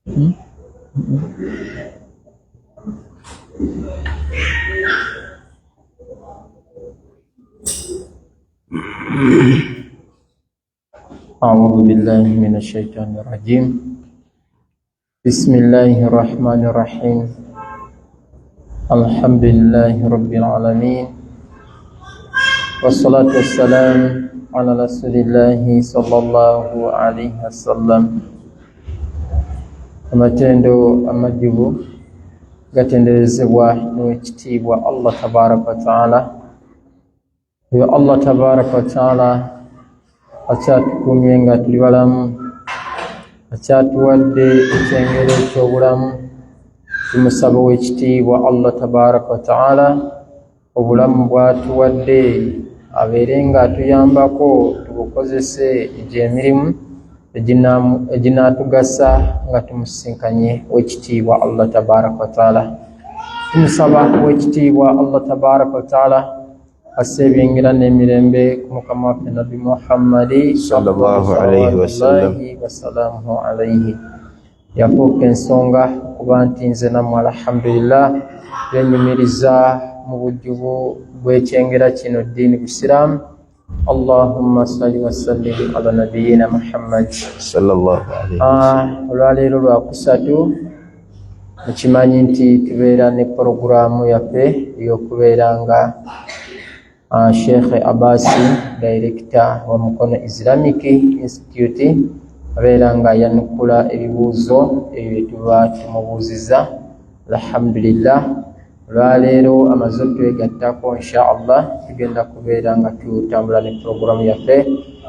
أعوذ بالله من الشيطان الرجيم. بسم الله الرحمن الرحيم. الحمد لله رب العالمين، والصلاة والسلام على رسول الله صلى الله عليه وسلم. Amatendo amajibu gatenderezebwa n'ekitiibwa Allah tabaraka wa ta'ala. Oyo Allah tabaraka wa ta'ala akyatukumye nga tuli balamu, akyatuwadde ekyengero eky'obulamu. Tumusaba ow'ekitiibwa Allah tabaraka wa ta'ala obulamu bw'atuwadde abeere nga atuyambako tubukozese egy'emirimu eginaatugasa nga tumusinkanye ow'ekitiibwa Allah tabaraka wa ta'ala. Tumusaba ow'ekitiibwa Allah tabaraka wa ta'ala asebyengira n'emirembe ku mukama waffe Nabi Muhammadi sallallahu alayhi wasalamu alayhi. Yafuuka ensonga okuba nti nze nammwe alhamdulillah twenyumiriza mu bujjuvu bw'ekyengera kino ddiini Busiraamu. Allahumma salli wa sallim ala nabiyyina Muhammad sallallahu alayhi. Olwaleero lwakusatu mukimanyi nti tubeera ne porogulaamu yaffe ey'okubeera nga Sheikh Abasi Director wa Mukono Islamic Institute abeera nga yanukula ebibuuzo ebyo tuba tumubuuziza. Alhamdulillah, olwaleero amaze otwegattako inshaallah tugenda kubeera nga tutambula ne programu yaffe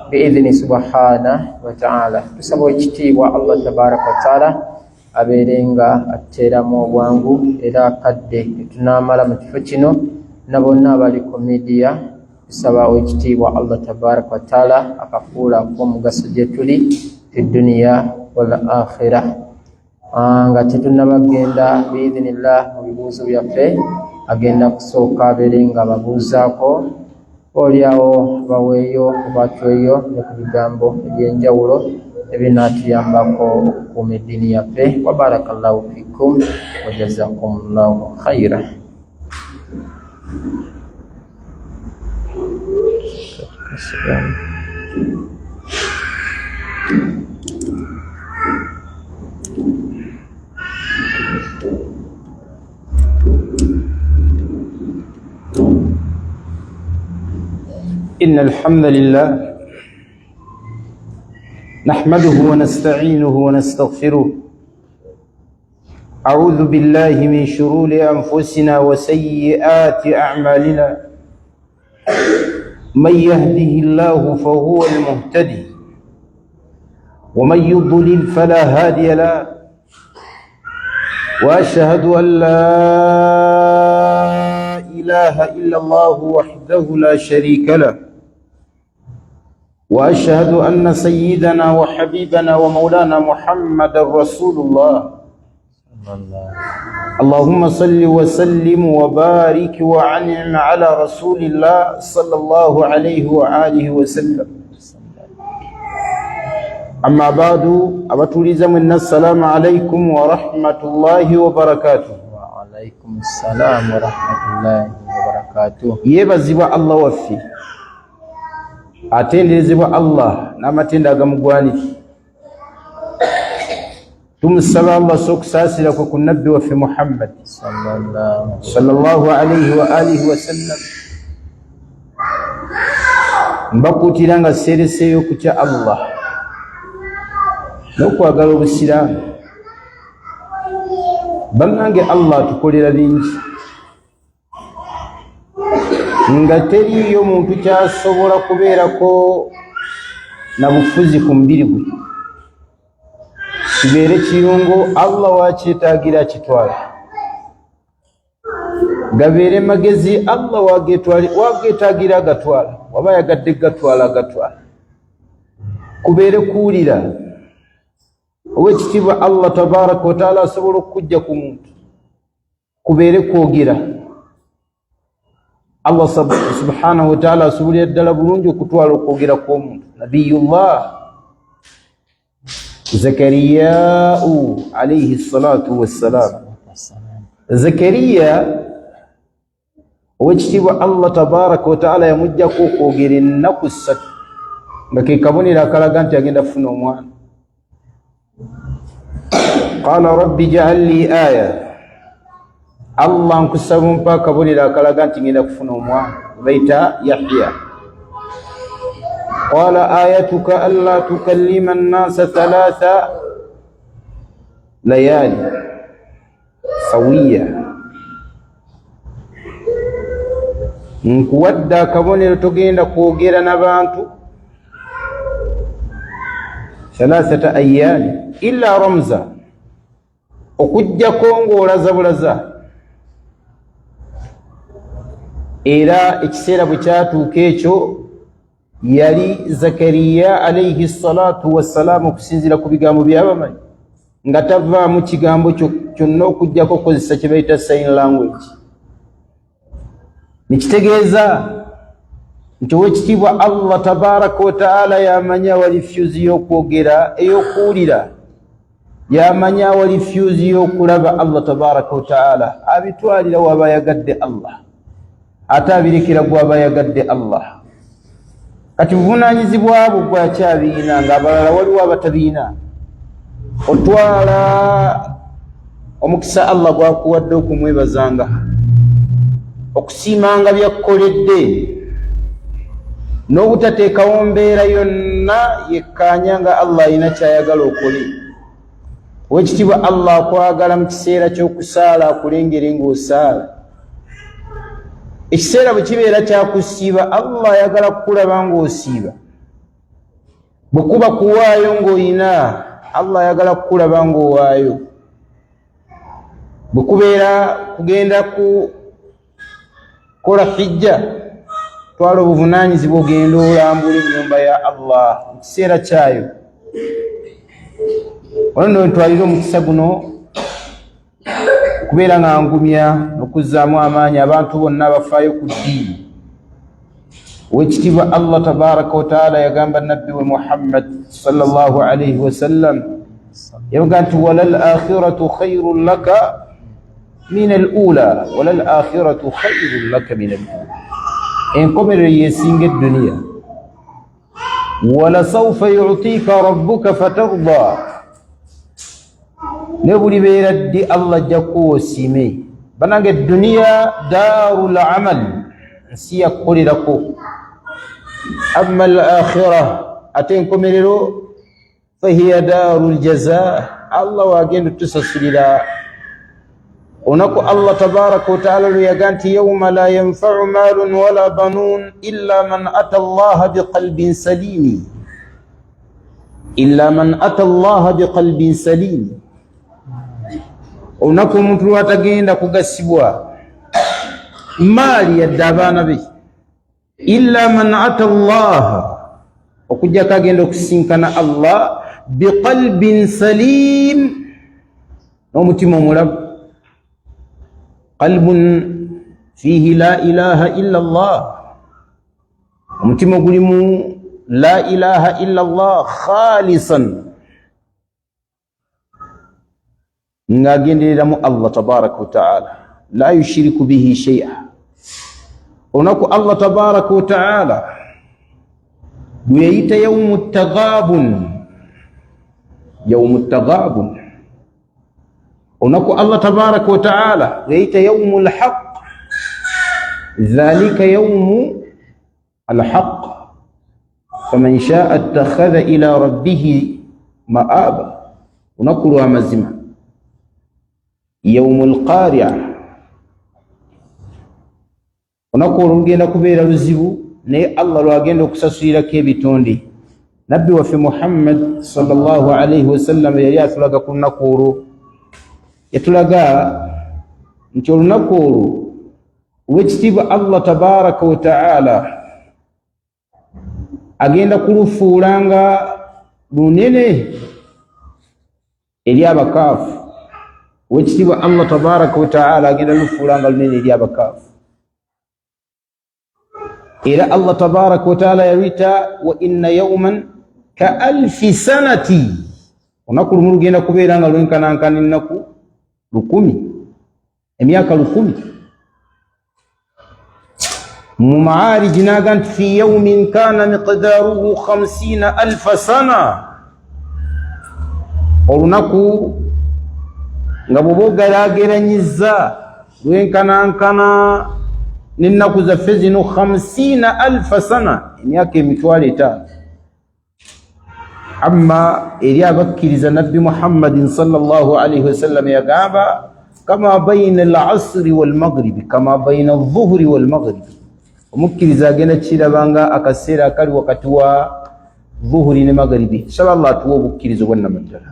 biidhini subhana wa ta'ala. Tusaba ekitiibwa Allah tabaraka wa ta'ala abeere nga atteeramu obwangu era akadde tetunaamala mu kifo kino na bonna abali ku media. Tusaba ekitiibwa Allah tabaraka wa ta'ala akafuula k'omugaso gye tuli fi dunya wal akhirah. Nga tetunnabagenda biidhinillah mu bibuuzo byaffe, agenda kusooka abeere nga babuuzaako olyawo baweeyo obatweyo ne ku bigambo eby'enjawulo ebinaatuyambako okukuuma eddiini yaffe. Wa barakallahu fikum wa jazakumullahu khaira. إن الحمد لله نحمده ونستعينه ونستغفره. أعوذ بالله من شرور أنفسنا وسيئات أعمالنا. من يهده الله فهو المهتدي، ومن يضلل فلا هادي له. وأشهد أن لا إله إلا الله وحده لا شريك له، وأشهد أن سيدنا وحبيبنا ومولانا محمد رسول الله. اللهم صل وسلم وبارك وعنعم على رسول الله صلى الله عليه وآله وسلم. أما بعد، أبتوليزم السلام عليكم ورحمة الله وبركاته. وعليكم السلام ورحمة الله وبركاته. يبزوا الله وفي atenderezebwa Allah n'amatenda agamugwanira. Tumusaba Allah sokusaasira kwe ku nabbi waffe Muhammad sallallahu alayhi wa alihi wa sallam. Mbakuutira nga seereseeyo ku kya Allah n'okwagala obusiraamu. Bannange, Allah tukolera bingi nga teriyo muntu kyasobola kubeerako na bufuzi ku mubiri gwe kibeere kirungo. Allah wakyetaagira kitwala, gabeere magezi. Allah wageetaagira agatwala, waba yagadde gatwala agatwala. Kubeere kuwulira ow'ekitiibwa Allah tabaraka wa taala asobola okujja ku muntu, kubeere kwogera. Allah subhanahu wa ta'ala asobolera ddala bulungi okutwala okwogera kw'omuntu. Nabiyullah زكريا عليه الصلاة والسلام. زكريا وجتب الله تبارك وتعالى يمجكو كوغير النقصة لكي كابوني لا كالاغانت يغند فنو موان. قال ربي جعل لي آية الله انكسبون با كابوني لا كالاغانت يغند فنو موان بيت يحيى. قال آيتك ألا تكلم الناس 3 ليالي سوية. nkuwadde akabonero togenda kwogera n'abantu 3 ayyaali illa ramza okujjako ng'olaza bulaza. era ekiseera bwe kyatuuka ekyo yali Zakariya alayhi salatu wassalaamu okusinziira ku bigambo by'abamanyi nga tavaamu kigambo kyonna okujjako okozesa kye bayita sign language. nikitegeeza nti owekitiibwa Allah tabaraka wa taala yamanya wali fyuzi y'okwogera ey'okuwulira, yamanya wali fyuzi y'okulaba. Allah tabaraka wa taala abitwalira waba yagadde Allah, ate abirekera gwaba yagadde Allah. kati buvunaanyizibwa bwo bwakyabiina ng'abalala waliwo abatabiina. otwala omukisa Allah gwakuwadde okumwebazanga, okusiimanga byakkoledde, n'obutateekawo mbeera yonna yekkaanya nga Allah alina kyayagala okole. owekitiibwa Allah akwagala mu kiseera ky'okusaala akulengere ng'osaala. ekiseera bwe kibeera kyakusiiba Allah ayagala kukulaba ng'osiiba. bwe kuba kuwaayo ng'oyina Allah ayagala kukulaba ng'owaayo. bwe kubeera kugenda ku kola hijja, twala obuvunaanyizibwa ogenda olambula ennyumba ya Allah mu kiseera kyayo. ono ntwalira omukisa guno kubeera nga ngumya n'okuzzaamu amaanyi abantu bonna abafaayo ku ddiini. owekitiibwa Allah tabaraka wa taala yagamba nabbi we Muhammad sallallahu alayhi wasallam, yavuga nti walal akhiratu khayrun laka min al-ula walal akhiratu khayrun laka min al-ula. enkomerero yesinga edduniya. wala sawfa yu'tika rabbuka fatarda. ne bulibeera ddi Allah ajja kuwosiime. banange edduniya daarul amal, nsi yakkolerako. amma al-akhira, ate enkomerero fahiya daarul jaza, Allah wagenda tusasulira. ونكو الله تبارك وتعالى يقانت يوم لا ينفع مال ولا بنون إلا من أتى الله بقلب سليم. إلا من أتى الله بقلب سليم. ونكو مطلوة تقين لكو قسبوا مال يدابان به إلا من أتى الله وكجا تقين لكو سنكنا الله بقلب سليم. ومتم ملب قلب فيه لا إله إلا الله، ومتم قلم لا إله إلا الله خالصا ناجين لهم الله تبارك وتعالى لا يشرك به شيئا. ونكو الله تبارك وتعالى ويأتي يوم التغابن. يوم التغابن. ونكو الله تبارك وتعالى ليت يوم الحق. ذلك يوم الحق فمن شاء اتخذ إلى ربه مآبا. ونكو مزما يوم القارعة. ونكو رجينا كبير رزيبو ني الله لواجين لكساسيرا كيبتوندي. نبي وفي محمد صلى الله عليه وسلم يرياث لك كنا كورو yatulaga nti olunaku olwo owekitiibwa Allah tabaraka wa taala agenda kulufuulanga lunene eri abakaafu. owekitiibwa Allah tabaraka wa taala agenda lufuulanga lunene eri abakaafu. era Allah tabaraka wa taala yaluyita wa inna yawman ka alfi sanati olunaku lumu lugenda kubeera nga lwenkanankana ennaku 1000 emyaka 1000 mu Maarij naga nti fi yawmin kana miqdaruhu 50,000 sana olunaku nga bwoba ogeraageranyiza lwenkanankana n'ennaku zaffe zino 50,000 sana emyaka 5,000 amma eri abakkiriza nabbi Muhammadin sallallahu alaihi wasallam yagamba kama bayna al-asri wal-maghribi kama bayna adh-dhuhri wal-maghribi omukkiriza agenda kirabanga akaseera akali wakati wa dhuhuri ne maghribi. Saba Allah atuwa obukkiriza bwannamaddala,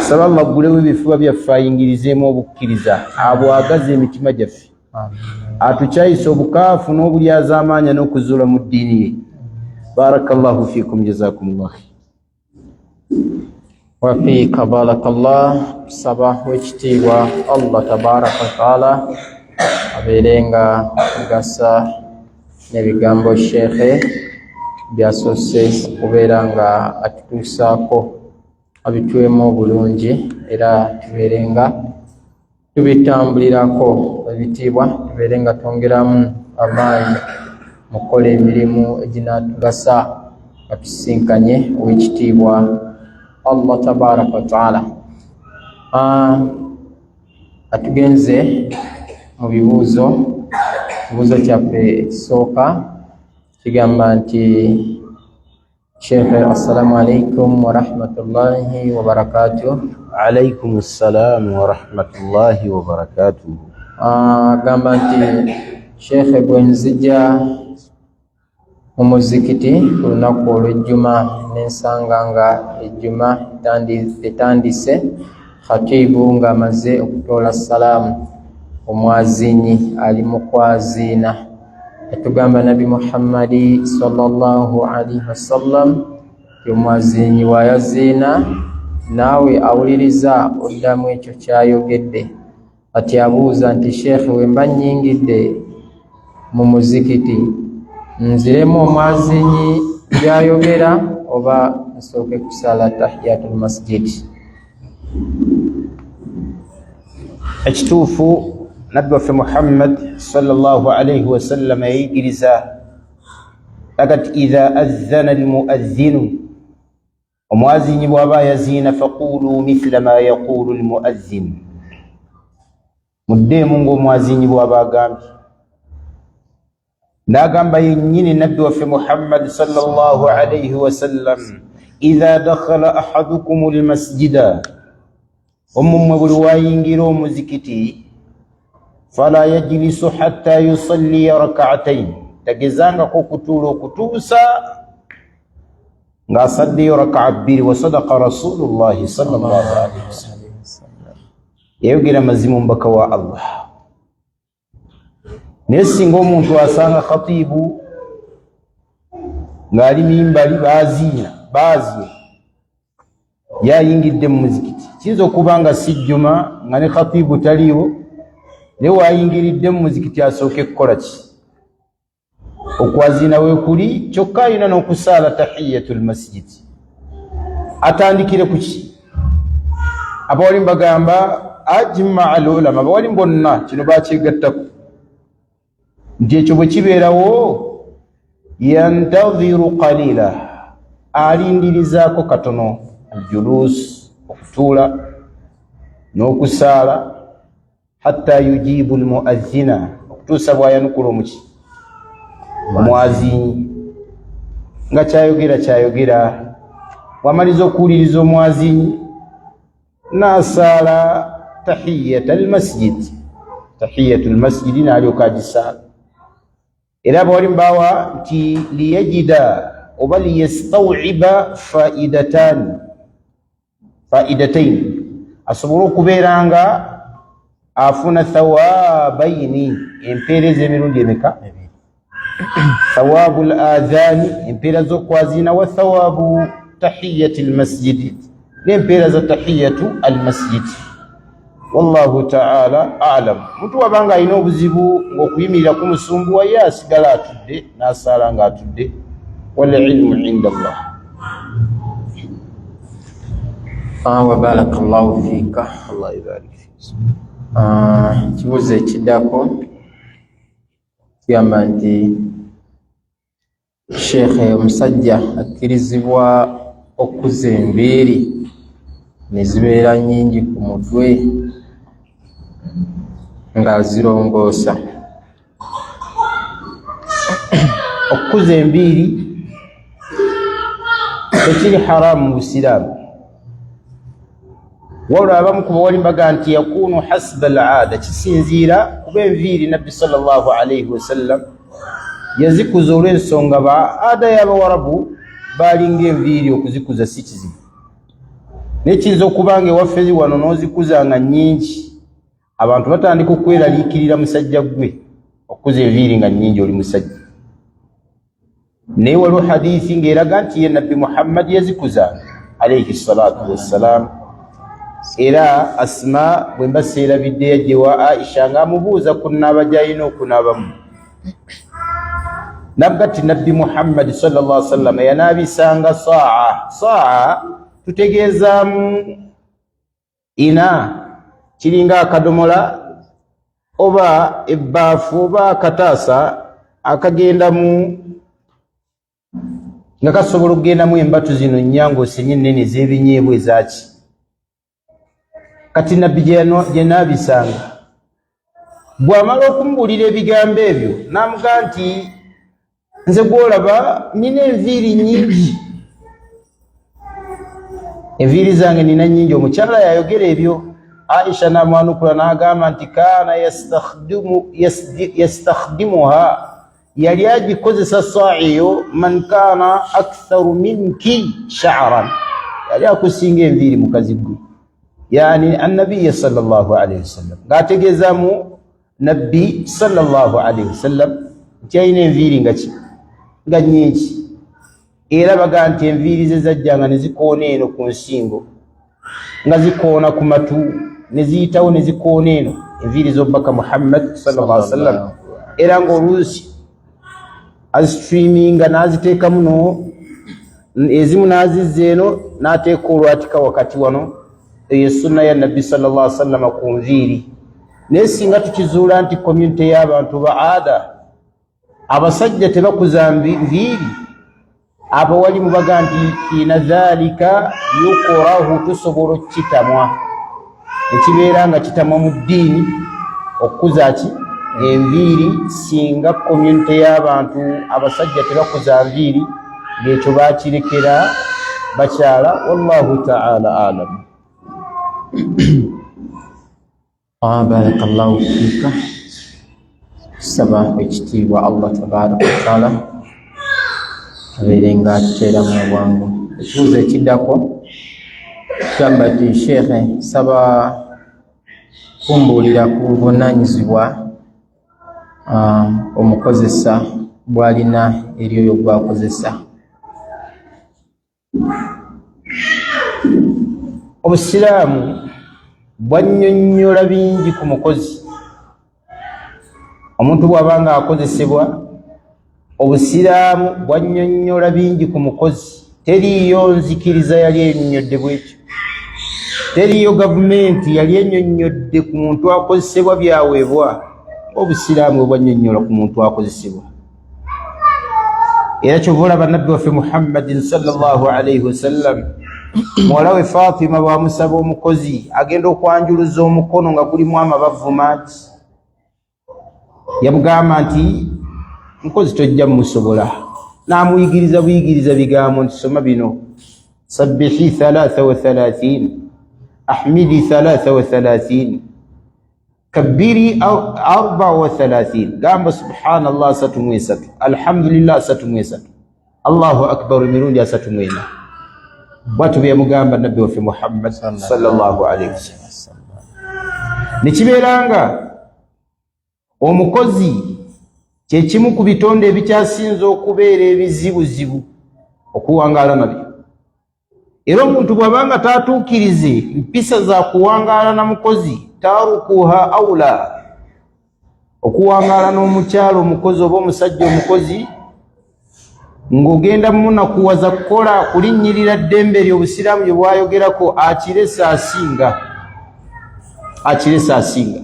saba Allah aggulewo ebifuba byaffe ayingirizeemu obukkiriza abwagaze emitima gyaffe atukyayisa obukaafu n'obulyazaamaanya n'okuzuula mu ddiini ye. Barakallahu fikum, jazakumullah khair. wa fiika barakallah. Tusaba w'ekitiibwa Allah tabaraka wa taala abeerenga kugasa n'ebigambo sheekhe byasoose okubeera nga atutuusaako abitwemu obulungi era tubeerenga tubitambulirako ebitiibwa, tubeerenga twongeramu amaanyi mu kukola emirimu eginaatugasa nga tusinkanye ow'ekitiibwa Allah tabaraka wa taala. Atugenze mu bibuuzo. Ekibuuzo kyaffe ekisooka kigamba nti Sheikh, assalamu alaikum wa rahmatullahi wa barakatuh. Alaikum assalam wa rahmatullahi wa barakatuh. Gamba nti Sheikh, bwe nzija mu muzikiti ku lunaku olw'ejjuma n'ensanga nga ejjuma etandise, khatibu ng'amaze okutoola salaamu, omwazinyi ali mu kwaziina. Etugamba Nabi Muhammadi sallallahu alaihi wasallam omwazinyi wayaziina naawe awuliriza oddamu ekyo kyayogedde. Ati abuuza nti Sheikh, we mba nnyingidde mu muzikiti nziremu omwazinyi byayogera oba nsooke kusala tahiyatul masjid? Ekituufu nabbi waffe Muhammad sallallahu alayhi wasallam yayigiriza agati idha adhana almuadhinu, omwazinyi bw'aba yaziina faqulu mithla ma yaqulu almuadhin, muddeemu ng'omwazinyi bw'aba agambye. N'agamba yennyini nabbi waffe Muhammad sallallahu alayhi wasallam idha dakhala ahadukum almasjida, omumwe buli wayingira omuzikiti fala yajlisu hatta yusalliya rak'atayn, tagezangako okutuula okutuusa ng'asaddeyo rak'a 2. Wa sadaqa rasulullahi sallallahu alayhi wasallam, yayogera mazima omubaka wa Allah. Naye singa omuntu asanga khatibu ng'ali mimbali baziina yayingidde mu muzikiti, kiyinza okuba nga si jjuma nga ne khatibu taliiwo, naye wayingiridde mu muzikiti asooke kukola ki? Okwaziina weekuli, kyokka alina n'okusaala tahiyatul masjid. Atandikire ku ki? Abawalimu bagamba ajma al ulama, abawalimu bonna kino bakyegattako nti ekyo bwe kibeerawo yantadhiru qalila, alindirizaako katono, aljulus, okutuula n'okusaala, hatta yujibu almuadhina, okutuusa bw'ayanukula omuki omwazinyi nga kyayogera. Bw'amaliza okuwuliriza omwazinyi n'asaala tahiyatul masjid, tahiyatul masjid n'alyoka agisaala. Era abawalimu bawa nti liyajida oba liyastawiba faidatayn, asobole okubeera nga afuna thawabaini, empeereza emirundi emeka? Thawabu al-adhani, empeera z'okwaziina, wa thawabu tahiyati al-masjid, n'empeera za tahiyatu al-masjid. Wallahu ta'ala a'lam. Muntu wabanga alina obuzibu ng'okuyimirira ku musumbuwa, ye asigala atudde n'asaala ng'atudde. Wal ilmu inda Allah. وبارك الله فيك. الله يبارك فيك. kibuuzo ekiddako kigamba nti sheekhe omusajja akkirizibwa okuza enviiri ne zibeera nnyingi ku mutwe ng'azirongoosa. Okukuza enviiri tekiri haramu mu Busiraamu, wabula abamu ku bawali mbaga nti yakunu hasba al-aada, kisinziira kuba enviiri Nabbi sallallahu alayhi wasallam yazikuza olw'ensonga baada y'Abawarabu baalinga enviiri okuzikuza si kizibu. Nekiyinza okuba nga ewaffe wano n'ozikuza nga nnyingi, abantu batandika okweraliikirira musajja gwe okukuza enviiri nga nnyingi oli musajja. Naye waliwo hadithi ng'eraga nti ye Nabbi Muhammad yazikuza alayhi salatu wassalaam. Era Asma bwe mba seerabidde yajja ewa Aisha ng'amubuuza ku nnaaba gy'alina okunaabamu. Nabga ti Nabbi Muhammad sallallahu alaihi wasallam yanaabisanga saa tutegeezaamu ina, kiringa akadomola oba ebbaafu oba akataasa akagendamu nga kasobola okugendamu embatu zino nnyangoose ennene ez'ebinyeebwa ezaki. Kati Nabbi gye naabisanga bw'amala okumubuulira ebigambo ebyo n'amugaa nti nze gw'olaba nina enviiri nnyingi, enviiri zange nina nnyingi. Omukyala yayogera ebyo, Aisha n'amwanukula n'agamba nti kaana yastakhdimuha, yali agikozesa saa eyo man kaana aktharu minki sha'ran, yali akusinga enviiri mukazi gwe, yani annabiya sallallahu alayhi wasallam, ng'ategeezaamu Nabbi sallallahu alayhi wasallam nti alina enviiri nga nnyingi. Era baga nti enviiri ze zajjanga ne zikoona eno ku nsingo, nga zikoona ku matu, ne ziyitawo ne zikoona eno, enviiri z'Obubaka Muhammad sallallahu alayhi wasallam. Era ng'oluusi azistreaminga n'aziteeka muno, ezimu n'azizza eno n'ateeka olwatika wakati wano, eyo sunna ya Nabbi sallallahu alayhi wasallam ku nviiri. Naye singa tukizuula nti community y'abantu ba aada abasajja tebakuza nviiri, abawali mubaga nti ina dhalika yukrahu, tusobola okukitamwa, nekibeera nga kitamwa mu ddiini okukuza ki enviiri, singa community y'abantu abasajja tebakuza nviiri, ng'ekyo baakirekera bakyala. Wallahu ta'ala alam. barakallahu fiika. Tusaba ekitiibwa Allah tabaraka wa taala abeere nga atuteera mu bwangu. Ekibuuzo ekiddako kigamba nti sheekhe, saba kumbuulira ku buvunaanyizibwa omukozesa bw'alina eri oyo gw'akozesa. Obusiraamu bwannyonnyola bingi ku mukozi. Omuntu bw'abanga akozesebwa, Obusiraamu bwannyonnyola bingi ku mukozi. Teriiyo nzikiriza yali ennyonnyodde bwekyo, teriiyo gavumenti yali ennyonnyodde ku muntu akozesebwa byaweebwa. Obusiraamu bwannyonnyola ku muntu akozesebwa. Era kyova olaba Nabbi waffe Muhammadin sallallahu alayhi wasallam, muwala we Fatima bw'amusaba omukozi agenda okwanjuluza omukono nga gulimu amabavu mangi, yamugamba nti mukozi tojja mumusobola, n'amuyigiriza buyigiriza bigambo nti soma bino: sabbihi 33, ahmidi 33, kabbiri 34, gamba subhanallah 33, alhamdulillah 33, Allahu akbar mirundi 34. Bwatu byamugamba Nabbi waffe Muhammad sallallahu alayhi wasallam. Nekibeeranga omukozi kyekimu ku bitonde ebikyasinza okubeera ebizibuzibu okuwangaala nabyo. Era omuntu bw'abanga taatuukirize mpisa za kuwangaala na mukozi, tarukuha awla, okuwangaala n'omukyalo omukozi oba omusajja omukozi ng'ogenda munakuwaza kukola kulinnyirira ddembe ly'obusiraamu lye bwayogerako akirese asinga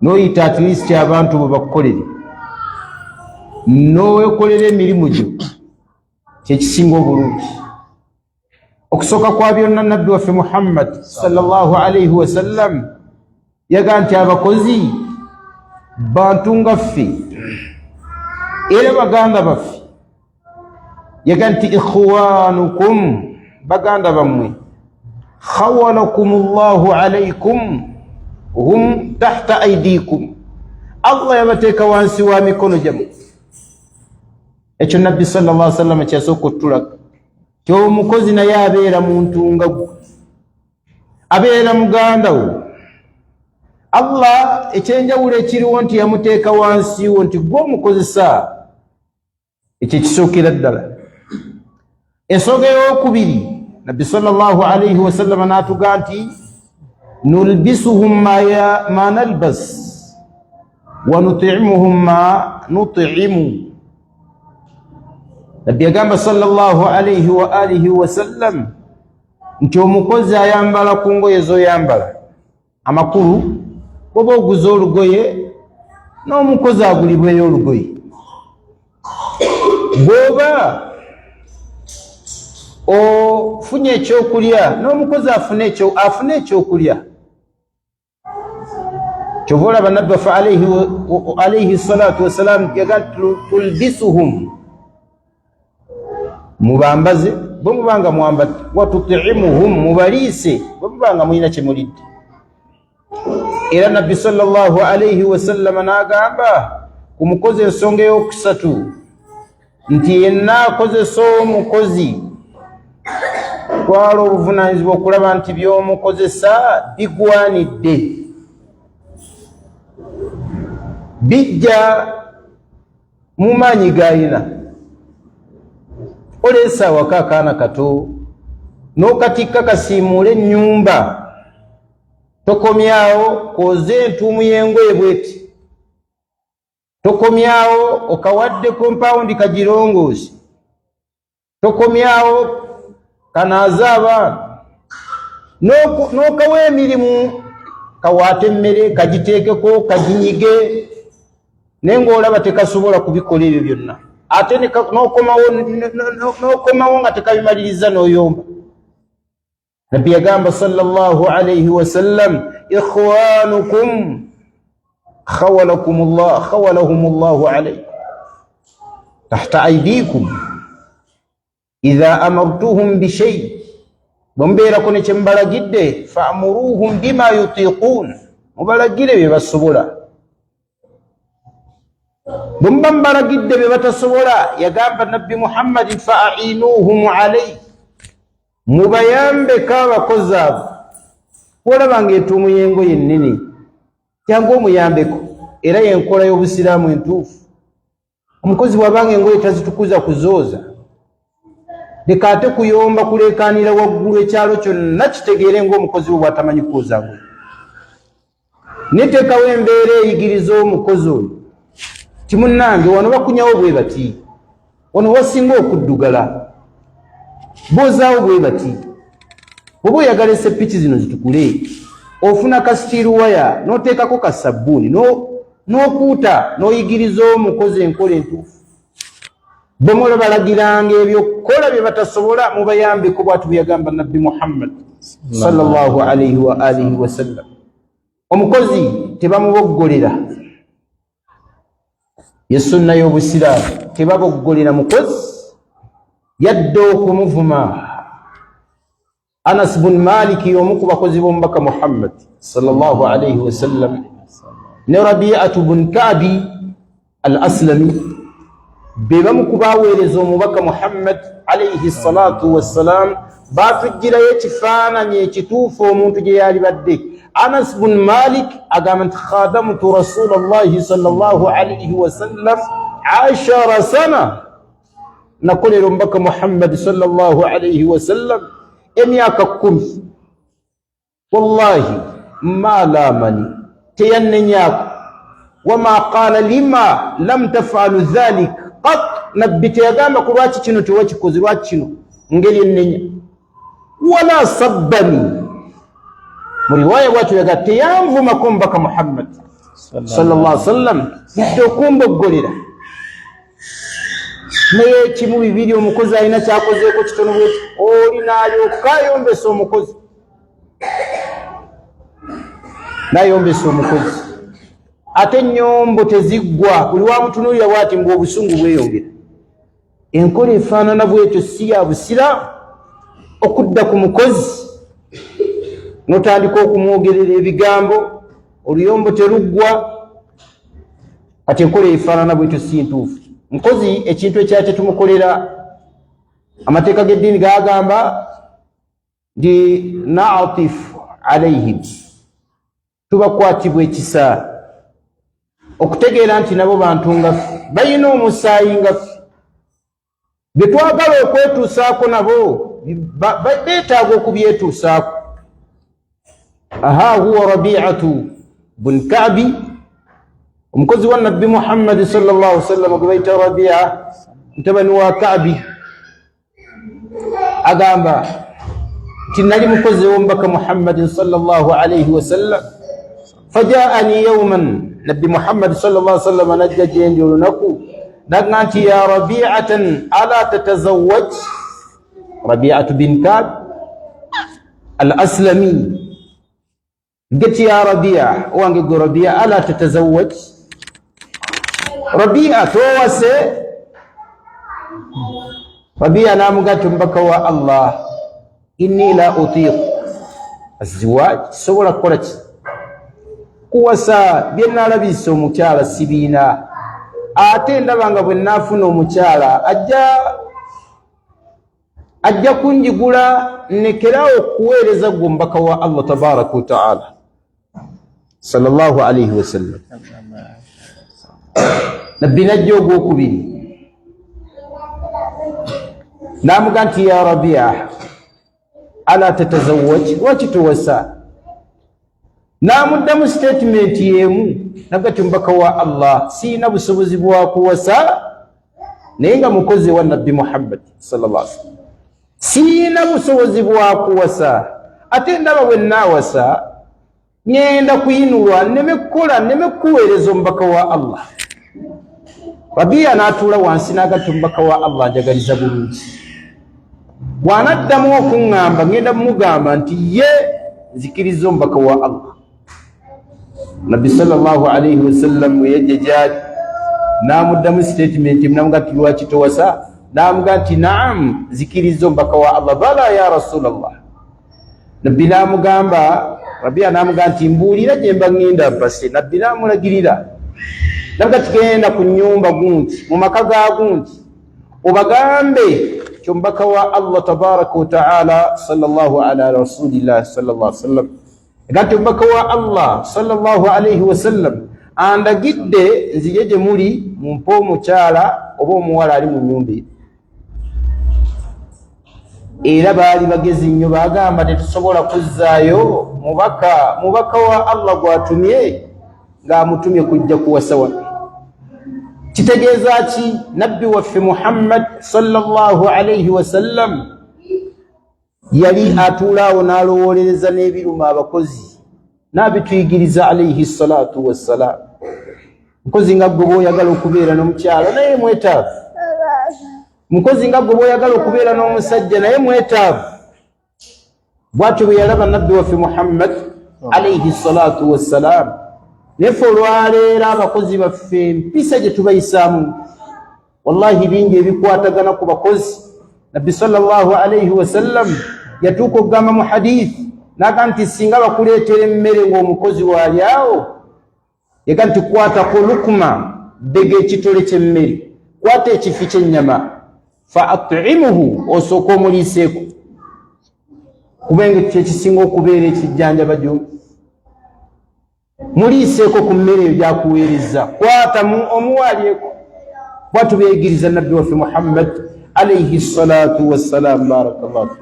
n'oyita at least abantu bwe bakukolere n'owekolera emirimu gyo kyekisinga obulungi. Okusooka kwa byonna nabbi waffe Muhammad sallallahu alayhi wasallam yaga nti abakozi bantu nga ffe era baganda baffe, yaga nti ikhwanukum, baganda bammwe, khawalakumullahu alaykum hum tahta aydikum, Allah yabateeka wansi wa mikono gyammwe. Ekyo nabbi sallallahu alayhi wasallam kyasooka otulaga ti omukozi naye abeera muntu nga gwe, abeera muganda wo. Allah ekyenjawulo ekiriwo nti yamuteeka wansi wo nti gwe omukozesa, ekyo kisookera ddala. Ensonga ey'okubiri, nabbi sallallahu alayhi wasallam n'atuga nti nulbisuhum ma nalbas wa nut'imuhum ma nut'imu. Nabbi yagamba sallallahu alayhi wa alihi wasallam nti omukozi ayambala ku ngoye z'oyambala amakulu, bw'oba oguza olugoye n'omukozi agulibweyo olugoye. Bw'oba ofunye ekyokulya n'omukozi afune ekyokulya. Kyova olaba nabbi waffe alayhi salatu wassalam yaga tulbisuhum, mubambaze bwe mubanga mwambadde, watuti'imuhum, mubaliise bwe mubanga mulina kye mulidde. Era nabbi sallallahu alayhi wasallam n'agamba ku mukozi ensonga ey'okusatu nti yenna akozesa omukozi twala obuvunaanyizibwa okulaba nti by'omukozesa bigwanidde, bijja mu maanyi g'alina. Oleesa awaka akaana kato n'okatikka kasiimuule ennyumba, tokomyawo koze entuumu y'engoye bweti, tokomyawo okawadde kompawundi kagirongoosi, tokomyawo kanaaze abaana, n'okawa emirimu, kawaate emmere kagiteekeko kaginyige, naye ng'olaba tekasobola kubikola ebyo byonna, ate n'okomawo nga tekabimaliriza n'oyomba. Nabbi yagamba sallallahu alayhi wasallam ikhwanukum khawalahumullahu alaykum tahta aydikum idha amartuhum bishay, bwembeerako ne kye mubalagidde fa'muruhum bima yutiqun, mubalagire bye basobola. Bwe muba mubalagidde bye batasobola, yagamba nabbi Muhammadin fa'ainuhum alayhi, mubayambeko abakozi abo. Bw'olabanga entuumu y'engoye ennene, jangu omuyambeko, era y'enkola y'obusiraamu entuufu. Omukozi bw'abanga engoye tazitukuza kuzooza, leka ate kuyomba kuleekaanira waggulu ekyalo kyonna kitegeere ng'omukozi we bw'atamanyi kwoza ngoye. Neteekawo embeera eyigiriza omukozi oyo ti munnange wano bakunyawo bwe bati, wano wasinga okuddugala, boozaawo bwe bati. Bw'oba oyagala esseppiki zino zitukule, ofuna kasitiiru waya n'oteekako kasabbuuni n'okuuta n'oyigiriza omukozi enkola entuufu. Bwe muba balagiranga ebyo kola bye batasobola, mubayambeko. Bw'atu bwe yagamba nabbi Muhammad sallallahu alayhi wa alihi wasallam. Omukozi tebamuboggolera, ye sunna y'obusiraamu, tebaboggolera mukozi yadde okumuvuma. Anas bin Malik y'omu ku bakozi b'omubaka Muhammad sallallahu alayhi wasallam ne Rabi'atu bin Ka'bi al-Aslami be bamu ku baaweereza omubaka Muhammad alayhi salatu wassalam, baatujjirayo ekifaananyi ekituufu omuntu gye yali badde. Anas bin Malik agamba nti khadamtu rasulallahi sallallahu alayhi wasallam 10 sana, nakolera omubaka Muhammad sallallahu alayhi wasallam emyaka 10. Wallahi ma lamani, teyannenyako, wama qala lima lam taf'alu dhalik qat, nabbi teyagamba ku lwaki kino tewakikoze lwaki kino ngeri ennenya wala sabbani mu riwaya bwatu yaga teyanvumako omubaka Muhammad sallallahu alaihi wasallam yadde okumboggolera naye kimu bibiri omukozi alina kyakozeeko kitono bweti oli n'alyoka ayombesa omukozi nayombesa omukozi ate ennyombo teziggwa buli wamutunuulira bwati mbu obusungu bweyongera enkola efaanana bwetyo si ya busiraamu okudda ku mukozi n'otandika okumwogerera ebigambo oluyombo teruggwa ate enkola efaanana bwetyo si ntuufu mukozi ekintu ekyali tetumukolera amateeka g'eddiini gagamba ndi naatif alaihim tubakwatibwa ekisa okutegeera nti nabo bantu ngaffe balina omusaayi ngaffe bye twagala okwetuusaako nabo beetaaga okubyetuusaako aha huwa Rabi'atu bun Ka'bi omukozi wa nabbi Muhammad sallallahu alaihi wasallam gwe bayita Rabi'a mutabani wa Ka'bi agamba nti nali mukozi w'omubaka Muhammad sallallahu alaihi wasallam fajaani yawman nabbi Muhammad sallallahu alaihi wasallam najja gyendi olunaku naga nti ya Rabi'atan ala tatazawwaj Rabi'atu bin Ka'b al-Aslami geti ya Rabi'a wange go Rabi'a ala tatazawwaj Rabi'a towase Rabi'a namugati mbaka wa Allah inni la utiq azwaj sobola kukola ki kuwasa byenalabisa omukyala sibiina ate ndabanga bwe naafuna omukyala ajja kunjigula nekerawo okuweereza gwe omubaka wa Allah tabaraka wa ta'ala sallallahu alayhi wasallam nabbi najja ogwokubiri namuga nti ya Rabi'a ala tatazawwaj lwaki towasa namuddamu statement yemu nagati omubaka wa Allah siina busobozi bwa kuwasa naye nga mukozi wa nabbi Muhammad sallallahu alaihi wasallam siina busobozi bwa kuwasa ate ndaba bwe naawasa ngenda kuyinulwa nneme kukola nneme kuweereza omubaka wa Allah Rabi'a n'atuula wansi n'agatta omubaka wa Allah njagaliza bulungi bw'anaddamu okuŋŋamba ngenda mugamba nti ye nzikiriza omubaka wa Allah nabbi sallallahu alayhi wasallam yajja gyali n'amuddamu statement namuga nti lwaki towasa namuga nti naam nzikiriza omubaka wa Allah bala ya rasulallah nabbi n'amugamba Rabi'a n'amuga nti mbuulira gye mba ŋŋenda mpase nabbi n'amulagirira namuga nti genda ku nnyumba gundi mu maka ga gundi obagambe omubaka wa Allah tabaraka wa ta'ala sallallahu ala rasulillah sallallahu alaihi wasallam egati omubaka wa Allah sallallahu alaihi wasallam andagidde nzije gye muli mumpe omukyala oba omuwala ali mu nnyumba era baali bagezi nnyo bagamba tetusobola kuzzaayo mubaka wa Allah gwatumye ng'amutumye kujja kuwasa wano kitegeeza ki nabbi waffe Muhammad sallallahu alayhi wasallam yali atuulaawo n'alowolereza n'ebiruma abakozi n'abituyigiriza alayhi salatu wassalam mukozi nga gwe bw'oyagala okubeera n'omukyala naye mwetaavu mukozi nga gwe bw'oyagala okubeera n'omusajja naye mwetaavu bw'atyo bwe yalaba nabbi waffe Muhammad alayhi salatu wassalam nefe olwaleero abakozi baffe empisa gye tubayisaamu wallahi bingi ebikwatagana ku bakozi nabbi sallallahu alayhi wasallam yatuuka okugamba mu hadithi naga nti singa bakuleetera emmere ng'omukozi waali awo yega nti kwatako lukuma bega ekitole ky'emmere kwata ekifi ky'ennyama fa at'imuhu osooka omuliiseeko kubenga kyekisinga okubeera ekijjanjaba gyo muliiseeko ku mmere eyo gyakuweereza kwata omuwaalyeko bwatu beegiriza nabbi waffe Muhammad alayhi salatu wassalam barakallahu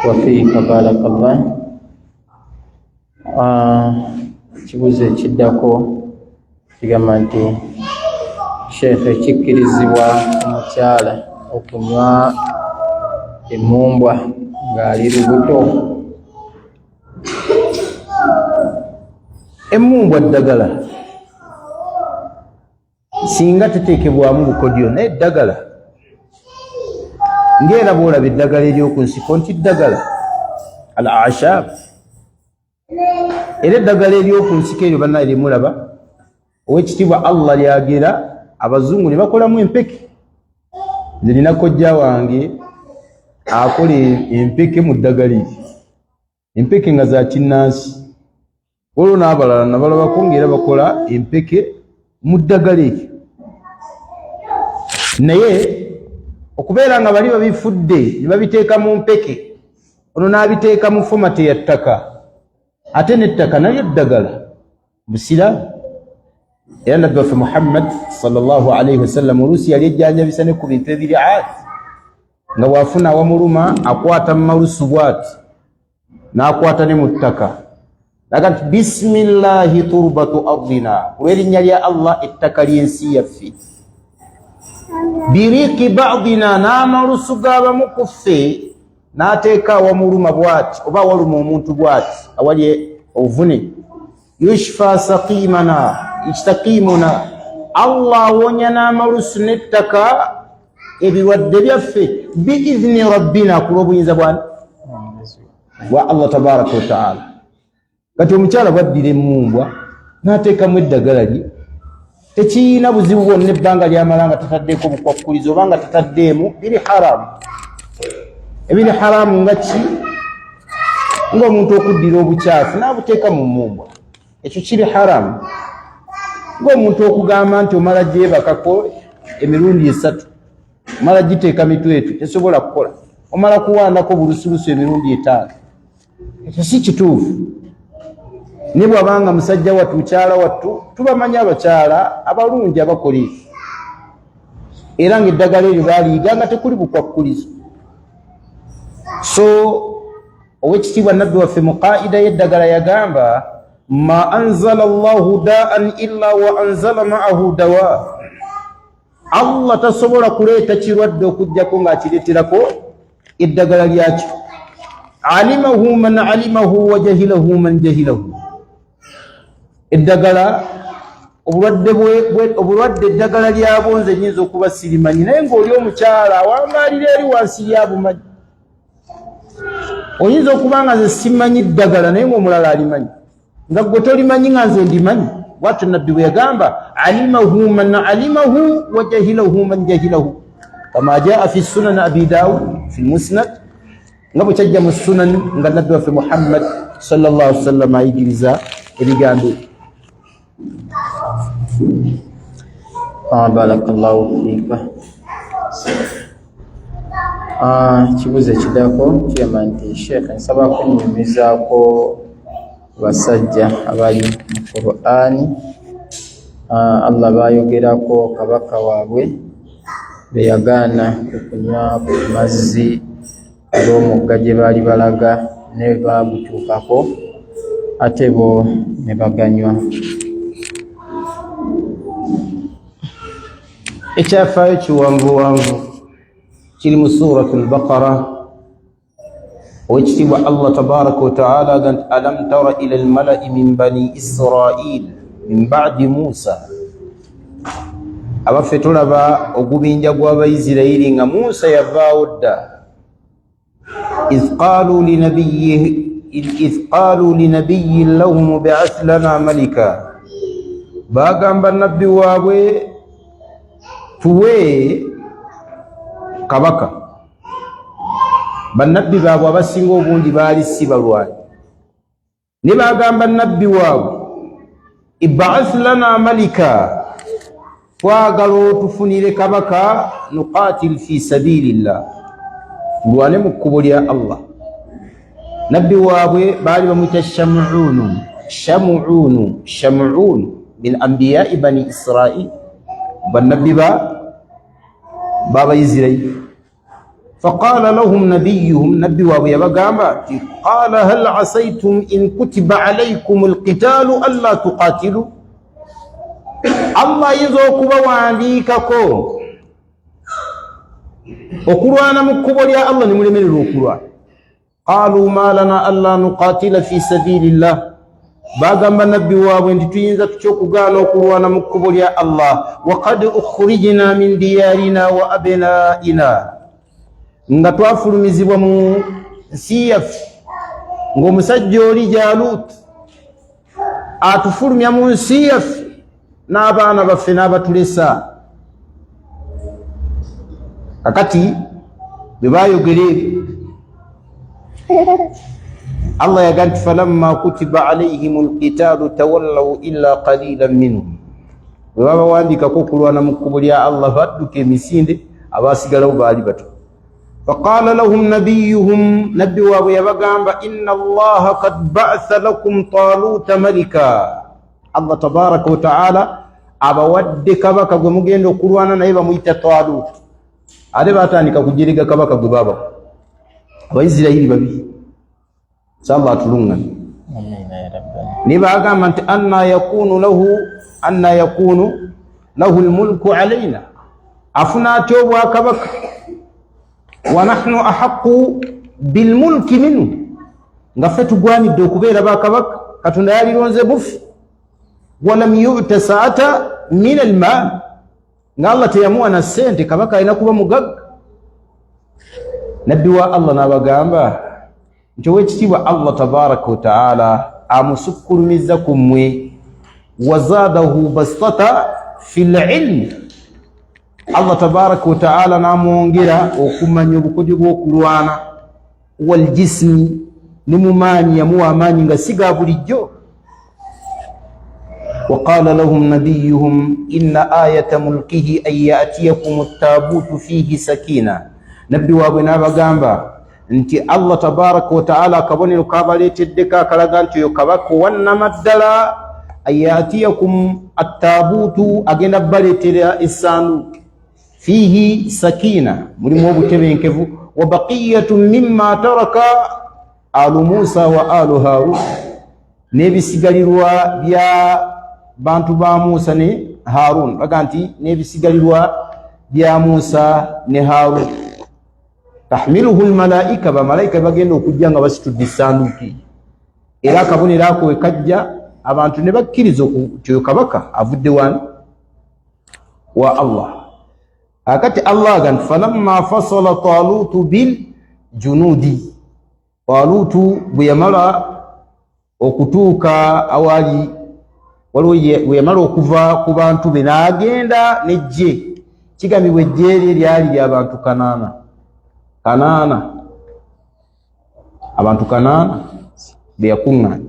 wafiika barakallah kibuzo ekiddako kigamba nti Sheikh kikkirizibwa omukyala okunywa emumbwa ng'ali lubuto? Emumbwa ddagala singa teteekebwamu bukodyo, naye eddagala ng'era bw'olaba eddagala ery'oku nsiko nti ddagala al ashab, era eddagala ery'oku nsiko eryo banna erimulaba ow'ekitiibwa Allah lyagera abazungu ne bakolamu empeke. Nze nina kojja wange akola empeke mu ddagala eryo, empeke nga za kinnansi. Olwo n'abalala nabalabako ng'era bakola empeke mu ddagala eryo. Naye okubeera nga bali babifudde ne babiteeka mu mpeke, ono n'abiteeka mu fomate ya ttaka, ate n'ettaka nalyo ddagala busiraamu. Era nabbi waffe Muhammad sallallahu alayhi wasallam oluusi yali ejjanjabisa ne ku bintu ebiri aadi, nga bw'afuna awamuluma akwata mu malusu bw'ati n'akwata ne mu ttaka, laga nti bisimillahi turbatu ardina, olw'erinnya lya Allah ettaka ly'ensi yaffe. Biriiki ba'dina, n'amalusu g'abamu ku ffe n'ateeka awamuluma bw'ati oba awaluma omuntu bw'ati awali obuvune. Yushfa saqimana istakimuna, Allah awonya n'amalusu n'ettaka ebirwadde byaffe biizni rabbina, ku lw'obuyinza bwa Allah tabaraka wa ta'ala. Kati omukyala bwaddira emumbwa n'ateekamu eddagala lye, tekiina buzibu bwonna ebbanga lyamala nga tataddeeko bukwakkulizo oba nga tataddeemu biri haramu. Ebiri haramu nga ki? Ng'omuntu okuddira obukyafu n'abuteeka mu mumbwa, ekyo kiri haramu. Ng'omuntu okugamba nti omala gyebakako emirundi 3, omala giteeka mitwetu, tesobola kukola, omala kuwandako bulusulusu emirundi 5, ekyo si kituufu. Ne bw'abanga musajja wattu mukyala wattu, tubamanyi abakyala abalungi abakola ebyo, era ng'eddagala eryo baaliyiga nga tekuli bukwakkulizo. So ow'ekitiibwa nabbi waffe mu qaida y'eddagala yagamba ma anzala Allahu da'an illa wa anzala ma'ahu dawa. Allah tasobola kuleeta kirwadde okujjako ng'akireeterako eddagala lyakyo. Alimahu man alimahu wa jahilahu man jahilahu. Eddagala obulwadde eddagala lyabo nze nyinza okuba sirimanyi, naye ng'oli omukyala awangaalira eri wansi lyabumanyi. Oyinza okuba nga nze simanyi ddagala naye ng'omulala alimanyi, nga gwe tolimanyi nga nze ndimanyi. Bw'atyo nabbi bwe yagamba alimahu man alimahu wa jahilahu man jahilahu, kama jaa fi sunan abi daud fi musnad, nga bwe kyajja mu sunan nga nabbi waffe Muhammad sallallahu alaihi wasallam ayigiriza ebigambo. Barakallahu fiika. Kibuzo ekiddako kiyamba nti Sheikh nsaba kunnyumizaako basajja abali mu Qur'ani, Allah bayogerako kabaka waabwe beyagaana okunywa ku mazzi olw'omugga gye baali balaga ne baagutuukako ate bo ne baganywa. Ekyafaayo kiwanvuwanvu kiri mu suratul Baqara. Owekitiibwa Allah tabaraka wa ta'ala agamba alam tara ila almala'i min bani Israil min ba'di Musa, abaffe tulaba ogubinja gw'Abayisirayiri nga Musa yavaawo dda. إذ قالوا لنبي لهم ابعث لنا ملكا, bagamba nabbi waabwe tuwe kabaka. Bannabbi baabwe abasinga obundi baali si balwanyi, ne bagamba nabbi waabwe ib'ath lana malika, twagala otufunire kabaka, nuqatil fi sabilillah, tulwane mu kkubo lya Allah. Nabbi waabwe baali bamuyita Shamuun min anbiya'i bani Israil, bannabbi b'Abayisirayiri. فقال لهم نبيهم, نبي وابي يبقى قال هل عسيتم إن كتب عليكم القتال ألا تقاتلوا, Allah ayinza okubawandiikako okulwana mu kkubo lya Allah ne mulemererwa okulwana. Qaalu ma lana alla nuqatila fi sabilillah, bagamba nabbi waabwe nti tuyinza tutya okugaana okulwana mu kkubo lya Allah, wa qad ukhrijna min diyarina wa abnaina, nga twafulumizibwa mu nsi yaffe, ng'omusajja oli Jaalut atufulumya mu nsi yaffe n'abaana baffe n'abatulesa. Kakati bwe baayogera ebyo, Allah yagaa nti falamma kutiba alayhimul qitaalu tawallaw illa qalilan minhum, bwe babawandiikako okulwana mu kkubo lya Allah badduka emisinde, abaasigalawo baali bato. Faqaala lahum nabiyuhum, nabbi waabwe yabagamba inna Allaha qad ba'atha lakum Taaluuta malika, Allah tabaaraka wa ta'ala abawadde kabaka gwe mugenda okulwana naye bamuyita Taalut. Ate baatandika kujerega kabaka gwe baaba Abaisirayiri babiri. Allah atulungane. Ni bagamba nti anna yakunu lahu almulku alayna, afuna atya obwakabaka, wa nahnu ahaqqu bilmulki minhu, nga ffe tugwanidde okubeera bakabaka, Katonda yalironze bufi. Walam yu'ta sa'ata min almal, nga Allah teyamuwa na ssente, kabaka alina kuba mugagga. Nabbi wa Allah n'abagamba nti owekitiibwa Allah tabaraka wa ta'ala amusukkulumiza ku mmwe, wazaadahu bastata fil ilmi, Allah tabaraka wa ta'ala n'amwongera okumanya obukodyo bw'okulwana, wal jismi, ne mu maanyi yamuwa amaanyi nga siga bulijjo. وقال لهم نبيهم إن آية ملكه أن يأتيكم التابوت فيه سكينة. نبي وابنا بغامبا انت الله تبارك وتعالى كبني الكاباليت الدكا كلاغانت يكبك وانما الدلا أن يأتيكم التابوت أجن باليت الإنسان فيه سكينة مرمو بتبينكفو وبقية مما ترك آل موسى وآل هارون، نبي سيغاليروا بيا bantu ba Musa ne Harun, baganti nebisigalirwa bya Musa ne Harun. Tahmiluhu almalaika, bamalaika bagenda okujja nga basitudde essanduuki, era akabonero ako we kajja abantu ne bakkiriza okutyo kabaka avudde wani wa Allah. Akati Allah aganti falamma fasala Taalutu bil junudi, Taalutu bwe yamala okutuuka awali waliwo yamala okuva ku bantu be n'agenda n'ejje, kigambibwa ejje eryo lyali ly'abantu kanaana, abantu kanaana be yakuŋŋaanya,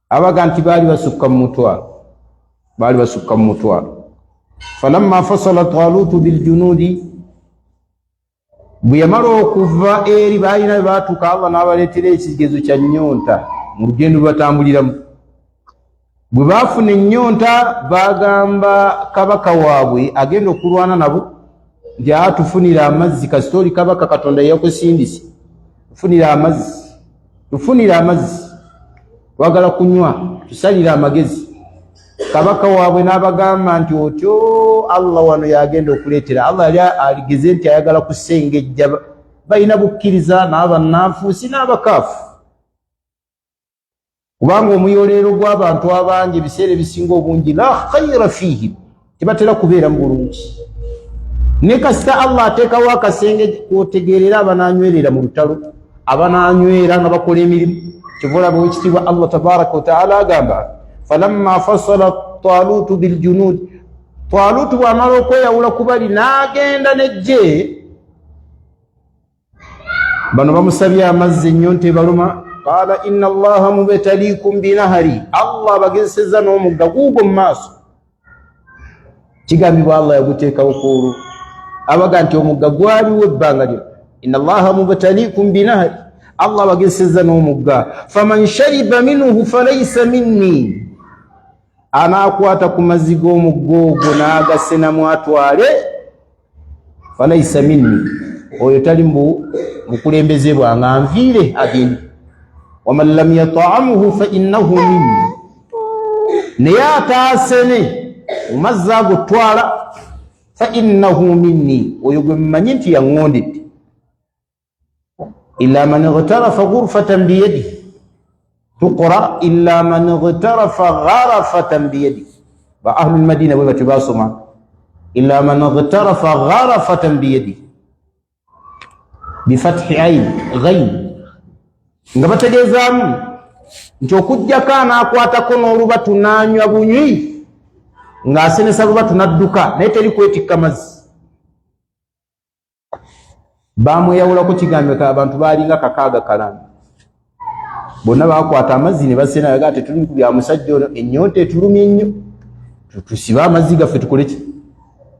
abaga nti baali basukka mu mutwalo. Falamma fasala Taalutu biljunudi, bwe yamala okuva eri baalina be baatuuka, Allah n'abaleetera ekigezo kya nnyonta mu lugendo lwe batambuliramu. Bwe baafuna ennyonta bagamba kabaka waabwe agenda okulwana nabo nti tufunira amazzi, kasitoli kabaka Katonda yakusindise, tufunira amazzi, twagala kunywa, tusalire amagezi. Kabaka waabwe n'abagamba nti otyo Allah wano yagenda okuleetera. Allah yali aligeze nti ayagala kusengejja, balina bukkiriza n'abannanfuusi n'abakaafu, kubanga omuyolero gw'abantu abangi ebiseera ebisinga obungi la khayra fihim, tebatera kubeera mu bulungi. Ne kasita Allah ateekawo akasenge kwotegeerera abananywerera mu lutalo, abananywera nga bakola emirimu. Kyova bwekitiibwa Allah tabaraka wa ta'ala agamba falamma fasala Taalutu biljunudi, Taalutu bw'amala okweyawula ku bali n'agenda n'ejje, bano bamusabye amazzi, ennyonta ebaluma. Qala inna Allaha mubtaliikum binahari, Allah bagezesezza n'omugga guugwo mu maaso. Kigambibwa Allah yaguteekawo kuulu, abaga nti omugga gwaliwo ebbanga lyo. Inna Allaha mubtaliikum binahari, Allah bagezesezza n'omugga. Faman shariba minhu falaysa minni, anaakwata ku mazzi g'omugga ogwo n'agasse namwatwale, falaysa minni, oyo tali mukulembeze bwange, anviire agende. Waman lam yat'amhu fa innahu minni, naye ataasene mazzi ago twala fa innahu minni oyo gwe mmanyi nti yaŋŋondedde illa man ightarafa ghurfatan biyadi tuqra illa man ightarafa gharafatan biyadi ba ahlul madina bwe bati basoma illa man ightarafa gharafatan biyadi bifathi ayn ghayn nga bategeezaamu nti okujjako anaakwatako n'olubatu n'anywa bunywi ng'asenesa lubatu n'adduka naye teri kwetikka mazzi baamweyawulako kigambo ka abantu baalinga kakaaga kalamba bonna baakwata amazzi ne basena yagaa tetuli ku bya musajja ono ennyonta etulumye ennyo tusibe amazzi gaffe tukole ki